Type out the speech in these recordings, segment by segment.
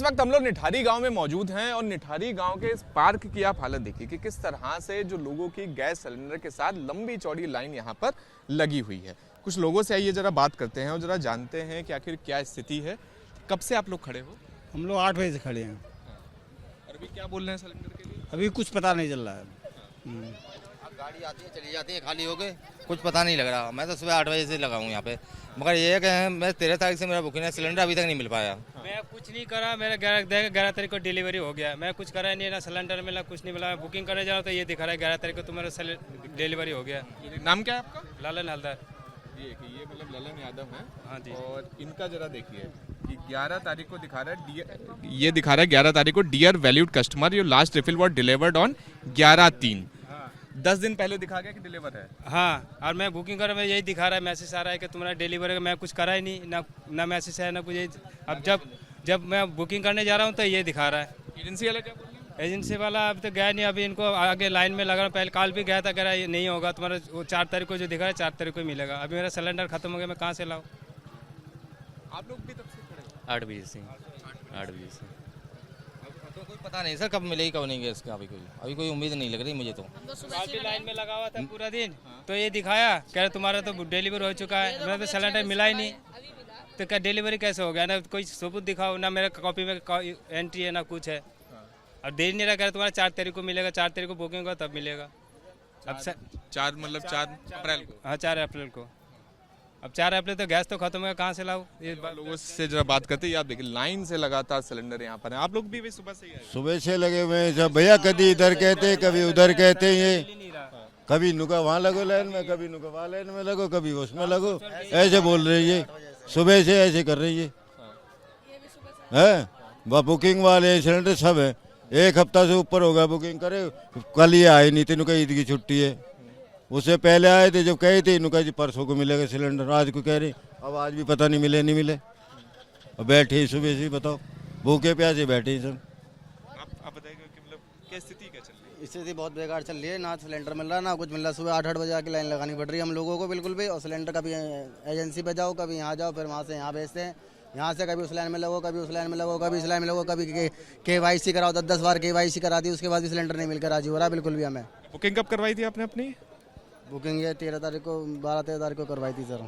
वक्त हम लोग निठारी गांव में मौजूद हैं और निठारी गांव के इस पार्क की आप हालत देखिए कि किस तरह से जो लोगों की गैस सिलेंडर के साथ लंबी चौड़ी लाइन यहां पर लगी हुई है। कुछ लोगों से आइए जरा बात करते हैं और जरा जानते हैं कि आखिर क्या स्थिति है। कब से आप लोग खड़े हो? हम लोग 8 बजे से खड़े हैं। और अभी क्या बोल रहे हैं सिलेंडर के लिए? अभी कुछ पता नहीं चल रहा है। गाड़ी आती है चली जाती है, खाली हो गए, कुछ पता नहीं लग रहा। मैं तो सुबह 8 बजे से लगा हूँ यहाँ पे, मगर ये है कि मैं 13 तारीख से मेरा बुकिंग है, सिलेंडर अभी तक नहीं मिल पाया। मैं कुछ नहीं करा, मेरा 11 तारीख को डिलीवरी हो गया। मैं कुछ करा नहीं, ना सिलेंडर मिला, कुछ नहीं मिला। बुकिंग करने जा रहा तो ये दिखा रहा है 11 तारीख को तुम्हारा डिलीवरी हो गया। नाम क्या है आपका? लालन हलदार। ये मतलब ललन यादव है। हाँ जी। और इनका जरा देखिए कि 11 तारीख को दिखा रहा है, ये दिखा रहा है 11 तारीख को, dear valued customer your last refill was delivered on 11/3। 10 दिन पहले दिखा गया कि डिलीवर है। हाँ, और मैं बुकिंग कर में यही दिखा रहा है, मैसेज आ रहा है कि तुम्हारा डिलीवरी। मैं कुछ करा ही नहीं, ना मैसेज है ना कुछ। अब जब मैं बुकिंग करने जा रहा हूँ तो ये दिखा रहा है। एजेंसी वाला क्या बोल रहे हैं? एजेंसी वाला अब तो गया नहीं, अभी इनको आगे लाइन में लगा। पहले कल भी गया था, कह रहा ये नहीं होगा तुम्हारा, वो 4 तारीख को जो दिखा रहा है 4 तारीख को मिलेगा। अभी मेरा सिलेंडर खत्म हो गया, मैं कहाँ से लाऊँ? आप लोग भी तब से खड़े हो? 8 बजे से 8 बजे से तो कोई पता नहीं सर कब मिलेगी कब नहीं गैस का। अभी कोई उम्मीद नहीं लग रही मुझे तो। काफी लाइन में लगा हुआ था पूरा दिन, तो ये दिखाया कह रहे तुम्हारा तो डिलीवरी हो चुका है। मेरा तो सिलेंडर मिला ही नहीं, तो क्या डिलीवरी कैसे हो गया? ना कोई सबूत दिखाओ, ना मेरा कॉपी में एंट्री है ना कुछ है। और देर नहीं रहा, कह रहे तुम्हारा 4 तारीख को मिलेगा, 4 तारीख को बुकिंग होगा तब मिलेगा। अब 4 अप्रैल को? हाँ, 4 अप्रैल को। अब 4 अप्रैल तो गैस तो खत्म हो गया, कहाँ से लाऊं? ये लोगों से जरा बात करते हैं। आप देखिए लाइन से लगातार सिलेंडर यहाँ पर है। आप लोग भी सुबह से ही आए? सुबह से लगे हुए हैं सब भैया, कभी इधर कहते कभी उधर कहते हैं। ये कभी नुका वहाँ लगो लाइन में, कभी नुका वहाँ लाइन में लगो, कभी उसमें लगो, ऐसे बोल रही है। सुबह से ऐसे कर रही है। वह बुकिंग वाले सिलेंडर सब है, 1 हफ्ता से ऊपर होगा बुकिंग करे। कल ये आए नहीं थे, नुका ईद की छुट्टी है। उससे पहले आए थे, जब कहे थे नुका जी परसों को मिलेगा सिलेंडर, आज को कह रहे। अब आज भी पता नहीं मिले। अब बैठे सुबह से, बताओ भूखे प्यासे बैठे सब। आप बताइए कि मतलब क्या स्थिति क्या चल रही है? स्थिति बहुत बेकार चल रही है, ना सिलेंडर मिल रहा ना कुछ मिल रहा। सुबह 8 बजे आके लाइन लगानी पड़ रही है हम लोगों को बिल्कुल भी। और सिलेंडर कभी एजेंसी पे जाओ, कभी यहाँ जाओ, फिर वहाँ से यहाँ भेजते हैं। यहाँ से कभी उस लाइन में लगो, कभी उस लाइन में लगो, कभी इस लाइन में लगो, कभी KYC कराओ, 10 बार KYC करा दी, उसके बाद भी सिलेंडर नहीं मिलकर राजी हो रहा बिल्कुल भी हमें। बुकिंग कब करवाई थी आपने अपनी? बुकिंग ये 13 तारीख को 12-13 तारीख को करवाई थी सर।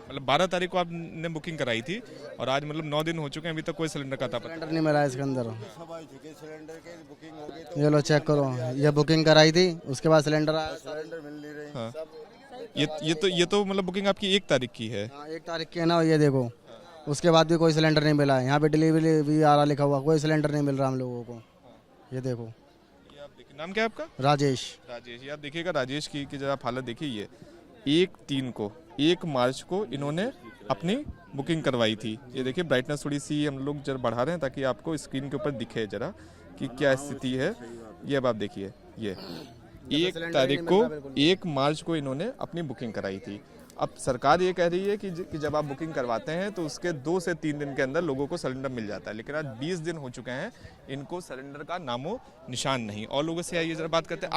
मतलब 12 तारीख को आपने बुकिंग कराई थी और आज मतलब 9 दिन हो चुके हैं, अभी तक कोई सिलेंडर का था? सिलेंडर नहीं मिला है इसके अंदर। ये लो चेक करो, ये बुकिंग कराई थी, उसके बाद सिलेंडर आया, सिलेंडर मिल नहीं रहे। हाँ। ये तो मतलब बुकिंग आपकी 1 तारीख की है? हाँ, 1 तारीख की है ना। ये देखो, उसके बाद भी कोई सिलेंडर नहीं मिला है। यहाँ पे डिलीवरी भी आ रहा लिखा हुआ, कोई सिलेंडर नहीं मिल रहा हम लोगों को। ये देखो। नाम क्या है आपका? राजेश। ये आप देखिएगा राजेश की जरा आप हालत देखिए। ये 1 मार्च को इन्होंने अपनी बुकिंग करवाई थी। ये देखिए ब्राइटनेस थोड़ी सी हम लोग जरा बढ़ा रहे हैं ताकि आपको स्क्रीन के ऊपर दिखे जरा कि क्या स्थिति है। ये अब आप देखिए, ये 1 तारीख को 1 मार्च को इन्होंने अपनी बुकिंग कराई थी। अब सरकार ये कह रही है कि जब आप बुकिंग करवाते हैं तो उसके 2 से 3 दिन के अंदर लोगों को सिलेंडर मिल जाता है, लेकिन आज 20 दिन हो चुके हैं, इनको सिलेंडर का नामो निशान नहीं। और लोगों से आइए जरा बात करते हैं।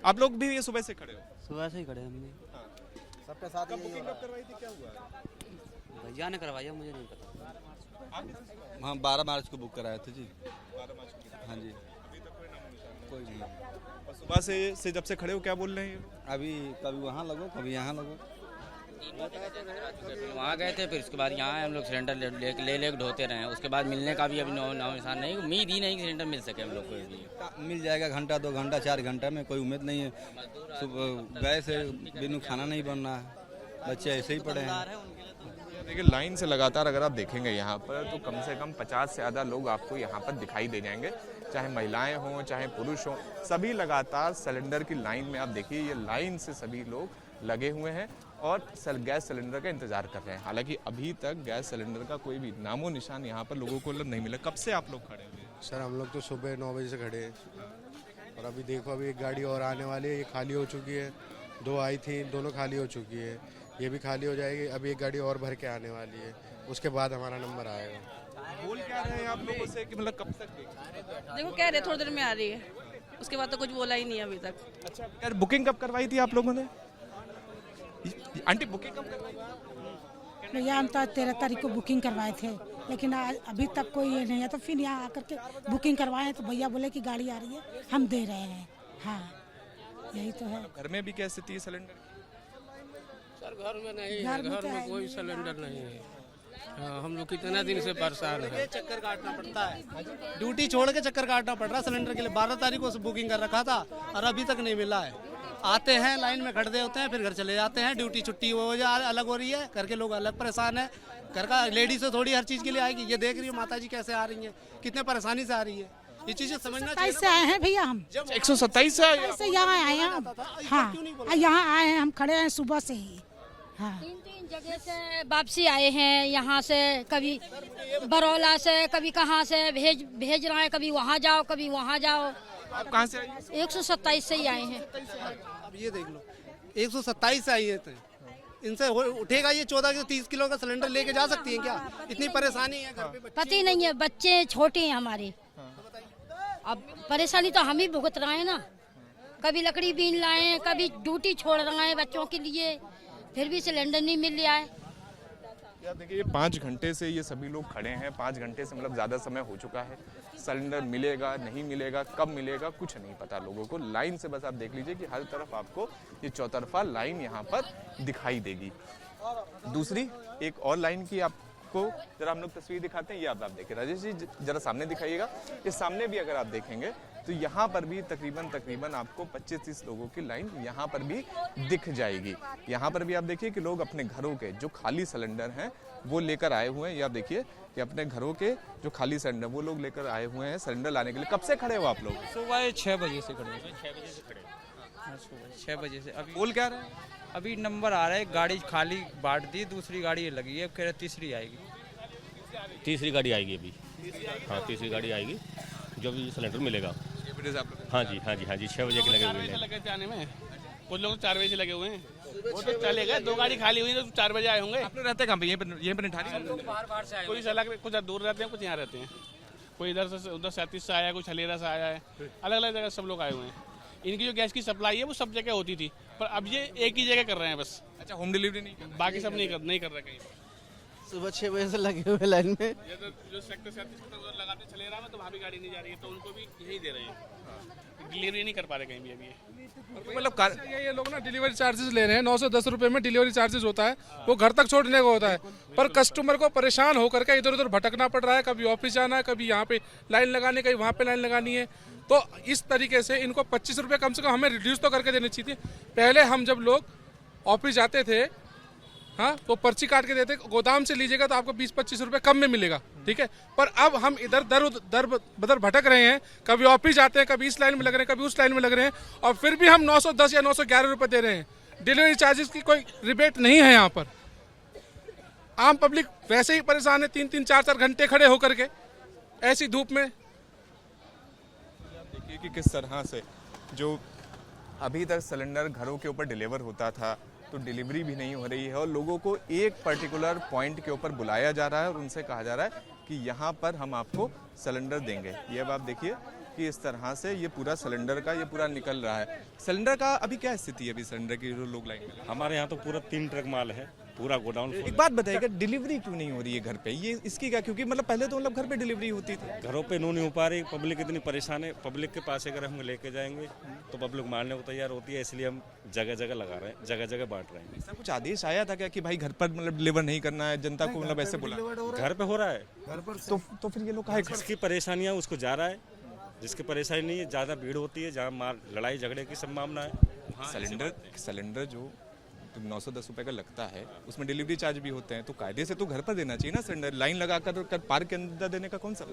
आप लोग भी ये सुबह से खड़े हो? सुबह से ही खड़े हैं हम भी। सबके साथ बुकिंग कब करवाई थी, क्या हुआ? भैया ने करवाया, मुझे नहीं पता। हाँ 12 मार्च को बुक कराए थे जी। 12 मार्च को? हाँ जी। अभी तक कोई नामो निशान नहीं? कोई नहीं। और सुबह से जब से खड़े हो क्या बोल रहे हैं ये लोग? अभी कभी वहाँ लगो, कभी यहाँ लगो। वहाँ गए थे, फिर उसके बाद यहाँ हम लोग सिलेंडर ले ढोते रहे। उसके बाद मिलने का भी अभी नाम निशान नहीं, उम्मीद ही नहीं कि सिलेंडर मिल सके हम लोग को भी। मिल जाएगा घंटा 2 घंटा 4 घंटा में, कोई उम्मीद नहीं है। सुबह गए से बिनु खाना नहीं बन रहा है, बच्चे ऐसे ही पड़े हैं। देखिए लाइन से लगातार अगर आप देखेंगे यहाँ पर तो कम से कम 50 से ज़्यादा लोग आपको यहाँ पर दिखाई दे जाएंगे, चाहे महिलाएं हों चाहे पुरुष हों, सभी लगातार सिलेंडर की लाइन में। आप देखिए ये लाइन से सभी लोग लगे हुए हैं और गैस सिलेंडर का इंतजार कर रहे हैं। हालांकि अभी तक गैस सिलेंडर का कोई भी नामो निशान यहाँ पर लोगों को नहीं मिला। कब से आप लोग खड़े हुए? सर हम लोग तो सुबह 9 बजे से खड़े हैं और अभी देखो अभी 1 गाड़ी और आने वाली है, ये खाली हो चुकी है। 2 आई थी, दोनों खाली हो चुकी है, ये भी खाली हो जाएगी। अभी 1 गाड़ी और भर के आने वाली है, उसके बाद हमारा नंबर आएगा। बोल क्या रहे हैं आप लोगों से कि मतलब कब तक? देखो कह रहे थोड़ी देर में आ रही है, उसके बाद तो कुछ बोला ही नहीं अभी तक। अच्छा यार, बुकिंग कब करवाई थी आप लोगों ने? आंटी बुकिंग कब करवाई? भैया हम तो 13 तारीख को बुकिंग करवाए थे, लेकिन अभी तक कोई ये नहीं है। तो फिर यहाँ आकर के बुकिंग करवाएं तो भैया बोले कि गाड़ी आ रही है, हम दे रहे हैं। हाँ, यही तो है। घर में भी क्या स्थिति है सिलेंडर की? सर घर में नहीं है, घर में कोई सिलेंडर नहीं है। हाँ, हम लोग कितना दिन से परेशान है। चक्कर काटना पड़ता है, ड्यूटी छोड़ के चक्कर काटना पड़ रहा है सिलेंडर के लिए। 12 तारीख को बुकिंग कर रखा था और अभी तक नहीं मिला है। आते हैं, लाइन में खड़े होते हैं, फिर घर चले जाते हैं। ड्यूटी छुट्टी हो जा अलग हो रही है, घर के लोग अलग परेशान है। घर का लेडीज तो थोड़ी हर चीज़ के लिए आएगी। ये देख रही है माता जी कैसे आ रही है, कितने परेशानी से आ रही है। ये चीज़ें समझना चाहिए। 27 से आए हैं भैया हम। 127 से आए? से यहाँ आए हैं हम। हाँ, यहाँ आए हैं, हम खड़े हैं सुबह से ही। हाँ, 3 जगह से वापसी आए हैं। यहाँ से कभी बरौला से, कभी कहाँ से भेज रहे हैं। कभी वहाँ जाओ, कभी वहाँ जाओ। आप कहाँ से आई? 127 से ही आए हैं। अब ये देख लो, 127 से आई है। इनसे उठेगा ये 14 से 30 किलो का सिलेंडर लेके जा सकती हैं क्या? इतनी परेशानी है घर पे। पति नहीं है, बच्चे छोटे हैं हमारे। अब परेशानी तो हम ही भुगत रहे हैं ना। कभी लकड़ी बीन लाए, कभी ड्यूटी छोड़ रहे हैं बच्चों के लिए, फिर भी सिलेंडर नहीं मिल रहा है। यार देखिए 5 घंटे से ये सभी लोग खड़े हैं। 5 घंटे से मतलब ज़्यादा समय हो चुका है। सिलेंडर मिलेगा नहीं मिलेगा, कब मिलेगा, कुछ नहीं पता लोगों को। लाइन से बस आप देख लीजिए कि हर तरफ आपको ये चौतरफा लाइन यहाँ पर दिखाई देगी। दूसरी एक और लाइन की आपको जरा हम लोग तस्वीर दिखाते हैं। ये आप देखिए राजेश जी, जरा सामने दिखाइएगा। ये सामने भी अगर आप देखेंगे तो यहाँ पर भी तकरीबन आपको 25-30 लोगों की लाइन यहाँ पर भी दिख जाएगी। यहाँ पर भी आप देखिए कि लोग अपने घरों के जो खाली सिलेंडर हैं वो लेकर आए हुए हैं। ये आप देखिए कि अपने घरों के जो खाली सिलेंडर वो लोग लेकर आए हुए हैं सिलेंडर लाने के लिए। कब से खड़े हो आप लोग? सुबह 6 बजे से खड़े। 6 बजे से खड़े। हाँ, सुबह 6 बजे से। अभी बोल क्या रहे हैं? अभी नंबर आ रहा है, गाड़ी खाली बांट दी, दूसरी गाड़ी लगी है, फिर तीसरी आएगी। तीसरी गाड़ी आएगी अभी। हाँ, तीसरी गाड़ी आएगी जो भी सिलेंडर मिलेगा। हाँ जी, हाँ जी, हाँ जी, 6 बजे के लगे हुए हैं। लगे जाने में कुछ लोग 4 बजे से लगे हुए हैं। वो तो चलेगा, 2 गाड़ी खाली हुई तो 4 बजे आए होंगे। आप लोग रहते कहाँ पे? यहीं पर निठारी? कोई अलग, कुछ दूर रहते हैं, कुछ यहाँ रहते हैं। कोई इधर से उधर 37 से आया, कुछ हलेरा से आया है। अलग अलग जगह सब लोग आए हुए हैं। इनकी जो गैस की सप्लाई है वो सब जगह होती थी, पर अब ये एक ही जगह कर रहे हैं बस। अच्छा, होम डिलीवरी नहीं कर? बाकी सब नहीं कर रहे कहीं। सुबह 6 बजे से लगे हुए लाइन में। ये तो जो सेक्टर 37 में लगाते चले रहा है तो वहाँ भी गाड़ी नहीं जा रही है, तो उनको भी यही दे रहे हैं। डिलीवरी नहीं कर पा रहे कहीं भी अभी। मतलब ये लोग ना डिलीवरी चार्जेस ले रहे हैं। 910 रुपये में डिलीवरी चार्जेस होता है, वो घर तक छोड़ने को होता है। पर कस्टमर को परेशान होकर के इधर उधर भटकना पड़ रहा है। कभी ऑफिस जाना है, कभी यहाँ पे लाइन लगानी, कभी वहाँ पे लाइन लगानी है। तो इस तरीके से इनको 25 रुपये कम से कम हमें रिड्यूस तो करके देने चाहिए। पहले हम जब लोग ऑफिस जाते थे, हाँ, तो पर्ची काट के देते, गोदाम से लीजिएगा तो आपको 20-25 रुपये कम में मिलेगा, ठीक है। पर अब हम इधर दर बदर भटक रहे हैं। कभी ऑफिस जाते हैं, कभी इस लाइन में लग रहे हैं, कभी उस लाइन में लग रहे हैं, और फिर भी हम 910 या 911 रुपये दे रहे हैं। डिलीवरी चार्जेस की कोई रिबेट नहीं है यहाँ पर। आम पब्लिक वैसे ही परेशान है, 3-3, 4-4 घंटे खड़े होकर के ऐसी धूप में। देखिए कि किस तरह से जो अभी तक सिलेंडर घरों के ऊपर डिलीवर होता था, तो डिलीवरी भी नहीं हो रही है और लोगों को एक पर्टिकुलर पॉइंट के ऊपर बुलाया जा रहा है और उनसे कहा जा रहा है कि यहाँ पर हम आपको सिलेंडर देंगे। ये अब आप देखिए कि इस तरह से ये पूरा सिलेंडर का ये पूरा निकल रहा है। सिलेंडर का अभी क्या स्थिति है? अभी सिलेंडर की जो लोग लाइन में, हमारे यहाँ तो पूरा 3 ट्रक माल है, पूरा गोडाउन। एक बात बताइएगा, डिलीवरी क्यों नहीं हो रही है घर पे? ये इसकी क्या? क्योंकि मतलब पहले तो मतलब घर पे डिलीवरी होती थी। घरों पे नहीं हो पा रही, पब्लिक इतनी परेशान है। पब्लिक के पास अगर हम लेके जाएंगे तो पब्लिक मारने को तैयार होती है, इसलिए हम जगह जगह लगा रहे हैं, जगह जगह बांट रहे हैं। ऐसा कुछ आदेश आया था क्या कि भाई घर पर मतलब डिलीवर नहीं करना है, जनता को मतलब ऐसे बोला? घर पे हो रहा है घर पर, तो फिर ये लोग काहे? जिसकी परेशानियाँ उसको जा रहा है, जिसकी परेशानी नहीं है, ज़्यादा भीड़ होती है, जहाँ मार लड़ाई झगड़े की संभावना है। सिलेंडर जो 910 रुपये का लगता है उसमें डिलीवरी चार्ज भी होते हैं, तो कायदे से तो घर पर देना चाहिए ना सिलेंडर। लाइन लगाकर पार्क के अंदर देने का कौन सा?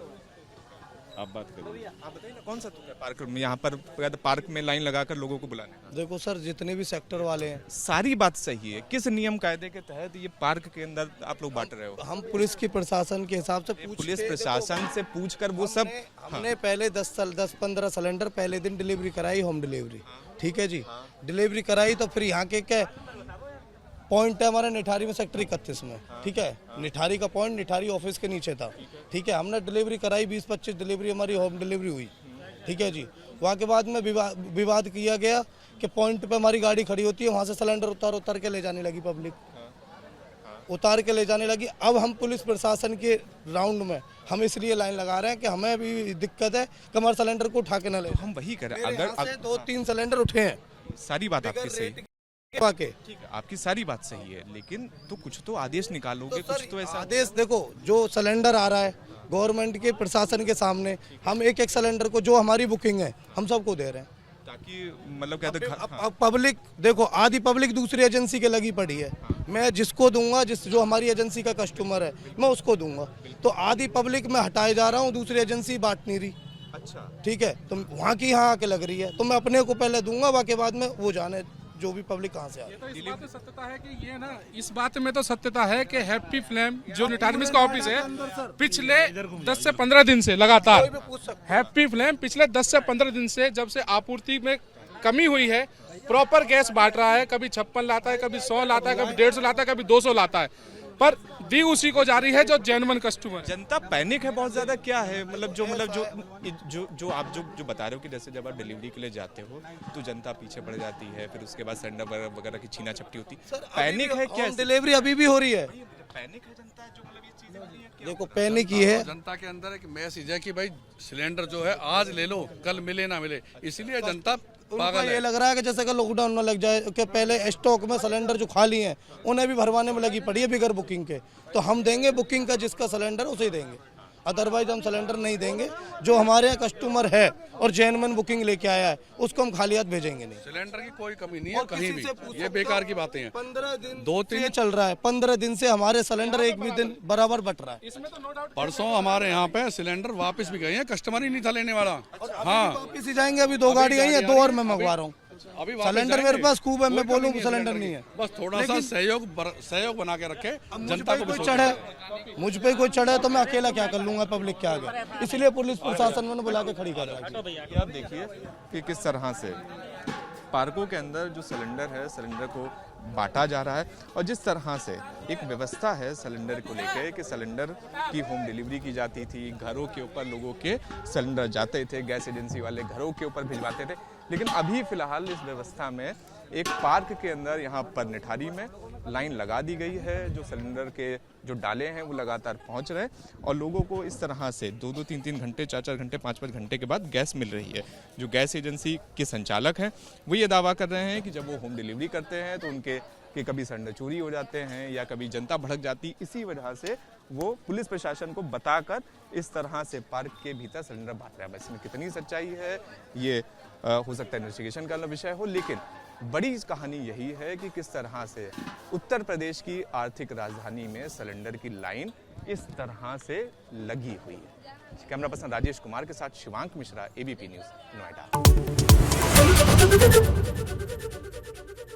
आप बात करिए, आप बताइए ना कौन सा पार्क में, यहाँ पर पार्क में लाइन लगाकर लोगों को बुलाने का? देखो सर, जितने भी सेक्टर वाले हैं, सारी बात सही है। किस नियम कायदे के तहत ये पार्क के अंदर आप लोग बांट रहे हो? हम पुलिस की प्रशासन के हिसाब से पुलिस प्रशासन से पूछकर वो सब हमने पहले 10-15 सिलेंडर पहले दिन डिलीवरी कराई, होम डिलीवरी, ठीक है जी। डिलीवरी कराई तो फिर यहाँ के क्या पॉइंट है हमारे निठारी में, सेक्टर 31 में, ठीक है। निठारी का पॉइंट निठारी ऑफिस के नीचे था, ठीक है। हमने डिलीवरी कराई, 20-25 डिलीवरी हमारी होम डिलीवरी हुई, ठीक है जी। वहाँ के बाद में विवाद किया गया कि पॉइंट पे हमारी गाड़ी खड़ी होती है, वहाँ से सिलेंडर उतार के ले जाने लगी पब्लिक। उतार के ले जाने लगी। अब हम पुलिस प्रशासन के राउंड में हम इसलिए लाइन लगा रहे हैं कि हमें भी दिक्कत है कि हमारे सिलेंडर को उठा के न ले। हम वही करें, मेरे अगर यहाँ से 2-3 सिलेंडर उठे हैं। सारी बात आपकी सही के ठीक है, आपकी सारी बात सही है, लेकिन तो कुछ तो आदेश निकालोगे, कुछ तो ऐसा आदेश देखो, जो सिलेंडर आ रहा है गवर्नमेंट के प्रशासन के सामने, हम एक एक सिलेंडर को जो हमारी बुकिंग है हम सबको दे रहे हैं, ताकि मतलब कहते अब पब्लिक देखो, आधी पब्लिक दूसरी एजेंसी के लगी पड़ी है। मैं जिसको दूंगा, जो हमारी एजेंसी का कस्टमर है मैं उसको दूंगा, तो आधी पब्लिक मैं हटाए जा रहा हूँ, दूसरी एजेंसी बांट नहीं रही। अच्छा ठीक है, तो वहाँ की यहाँ आके लग रही है, तो मैं अपने को पहले दूंगा, बाकी बाद में वो जाने जो भी पब्लिक कहाँ से आ रही है। इस बात में सत्यता है कि ये ना, इस बात में तो सत्यता है कि हैप्पी फ्लेम जो न्यूटार्मिस का ऑफिस है पिछले 10 से 15 दिन से लगातार, हैप्पी फ्लेम पिछले 10 से 15 दिन से जब से आपूर्ति में कमी हुई है, प्रॉपर गैस बांट रहा है। कभी 56 लाता है, कभी 100 लाता है, कभी 150 लाता है, कभी 200 लाता है, पर दी उसी को जा रही है जो जेन्युइन कस्टमर। जनता पैनिक है बहुत ज्यादा, क्या है मतलब जो आप जो बता रहे हो कि जैसे जब आप डिलीवरी के लिए जाते हो तो जनता पीछे पड़ जाती है, फिर उसके बाद सिलेंडर वगैरह की छीना झपटी होती है, पैनिक है क्या? डिलीवरी अभी भी हो रही है, पैनिक है जनता, जो मतलब ये चीजें हो रही है। देखो पैनिक ही है जनता के अंदर एक मैसेज है कि भाई सिलेंडर जो है आज ले लो, कल मिले ना मिले, इसीलिए जनता पागल ये लग रहा है कि जैसे कि लॉकडाउन में लग जाए कि पहले स्टॉक में सिलेंडर जो खाली हैं उन्हें भी भरवाने में लगी पड़ी है बिगर बुकिंग के। तो हम देंगे बुकिंग का जिसका सिलेंडर उसे ही देंगे, अदरवाइज हम सिलेंडर नहीं देंगे। जो हमारे यहाँ कस्टमर है और जेन्युइन बुकिंग लेके आया है उसको हम खाली हाथ भेजेंगे नहीं। सिलेंडर की कोई कमी नहीं है कहीं भी, ये बेकार की बातें हैं। 15 दिन 2-3 चल रहा है, 15 दिन से हमारे सिलेंडर एक भी दिन बराबर बट रहा है। परसों हमारे यहाँ पे सिलेंडर वापस भी गए हैं, कस्टमर ही नहीं था लेने वाला। हाँ वापस ही जाएंगे, अभी 2 गाड़ी आई है, 2 और मैं मंगवा रहा हूँ। अभी सिलेंडर मेरे पास खूब है, मैं बोलूँ सिलेंडर नहीं है, बस थोड़ा सा सहयोग बना के रखे जनता को। कोई चढ़े, मुझ पे कोई चढ़े तो मैं अकेला क्या कर लूंगा पब्लिक के आगे, इसलिए पुलिस प्रशासन मैंने बुला के खड़ी कर रहा है। आप देखिए कि किस तरह से पार्कों के अंदर जो सिलेंडर है, सिलेंडर को बांटा जा रहा है, और जिस तरह से एक व्यवस्था है सिलेंडर को लेकर कि सिलेंडर की होम डिलीवरी की जाती थी, घरों के ऊपर लोगों के सिलेंडर जाते थे, गैस एजेंसी वाले घरों के ऊपर भिजवाते थे। लेकिन अभी फिलहाल इस व्यवस्था में एक पार्क के अंदर यहाँ पर निठारी में लाइन लगा दी गई है। जो सिलेंडर के जो डाले हैं वो लगातार पहुँच रहे हैं, और लोगों को इस तरह से 2-2, 3-3 घंटे, 4-4 घंटे, 5-5 घंटे के बाद गैस मिल रही है। जो गैस एजेंसी के संचालक हैं वो ये दावा कर रहे हैं कि जब वो होम डिलीवरी करते हैं तो उनके कि कभी सिलेंडर चोरी हो जाते हैं या कभी जनता भड़क जाती, इसी वजह से वो पुलिस प्रशासन को बताकर इस तरह से पार्क के भीतर सिलेंडर बांट रहा है। इसमें कितनी सच्चाई है ये हो सकता है इन्वेस्टिगेशन का विषय हो, लेकिन बड़ी कहानी यही है कि किस तरह से उत्तर प्रदेश की आर्थिक राजधानी में सिलेंडर की लाइन इस तरह से लगी हुई है। कैमरा पर्सन राजेश कुमार के साथ शिवांक मिश्रा, ABP न्यूज़, नोएडा।